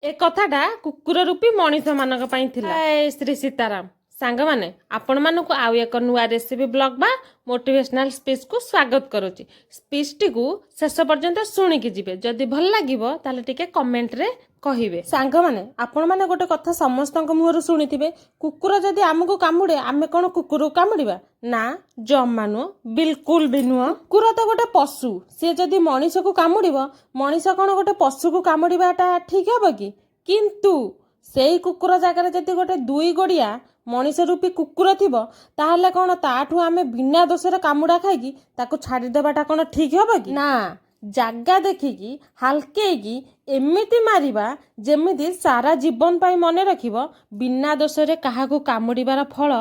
ए कथाटा कुकुर रूपी मनीष मानक पई थिला। श्री सीताराम सांग माने आपण मानक आउ एक नुआ रेसिपी ब्लॉग बा मोटिवेशनल स्पीच को स्वागत करूची। स्पीच टी को शेष पर्यंत सुनिकी जिवे। जदि भल लागिवो ताले टिके कमेंट रे कहिबे। सांग माने आपण माने गोटे कथा समस्तक मुहरु सुनिथिबे, कुकुर जदि आमको कामुडे आमे कोन कुकुर कामुडीबा ना? जम्मा नुह, बिल्कुल भी नुह। कुकुर तो गोटे पशु, से जदि मनीष को कामुडीबो मनीष कोन गोटे पशु को कामुडीबाटा ठीक हबो कि? किंतु सेई कुकुर जगार जदि गोटे दुई गोड़िया मनीष रूपी कुकुर थिबो ताहले कोन ताठू आमे बिना दोषरे कामुडा खाइकी ताको छाड़ी देबाटा कोन ठीक हबो कि? ना, जागा देखिकी हालकेकी एमिति मारिबा जेमिति सारा जीवन पाई मने रखिबो बिना दोषरे काहाकू कामुडीबार फल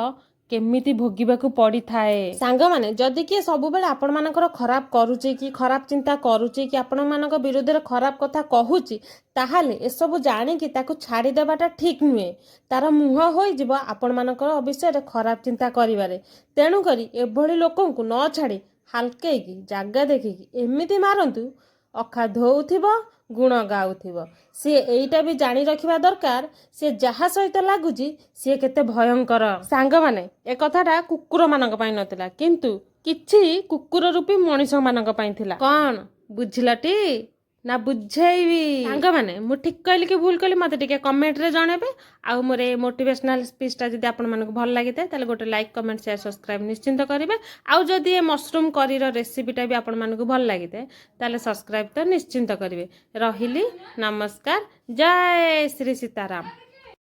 केमिति भोगिबाकू पड़ी थाए। सांग माने जदि किए सब बेले आपण मानकर खराब करूची कि खराब चिंता करूची कि आपण मानक विरोध रे खराब कथा कहूची ताहाले ए सब जानी कि ताको छाड़ी देबाटा ठीक नुहे। तार मुह होई जिवो आपण मानकर विषय रे खराब चिंता करिवारे। तेणु करी एभली लोकंकु न छाड़ी हालकेकी जागा देखिकी एमिति मारंतु अखा धोउथिबो गुण गाउथिबो। सी एईटा भी जानी रखिबा दरकार से जहा सहित लागुची सी केते भयंकर। सांग माने ए कथाटा कुकुर मानक पई नथिला किंतु किछि कुकुर रूपी मनीष मानक पई थिला। कोन बुझिलटी ना बुझेइबी? सांग माने मु ठीक कहली कि भूल कहली मते टिके कमेंट रे जणेबे। आ मोरे मोटिवेशनल स्पीच टा जदि आपण मानक भल लागिते ताले गोटे लाइक कमेंट शेयर सब्सक्राइब निश्चिंत करिवे। आ जदि ए मशरूम करी रो रेसिपी टा भी आपण मानक भल लागिते ताले सब्सक्राइब तो निश्चिंत करिवे। रहिली नमस्कार, जय श्री सीताराम।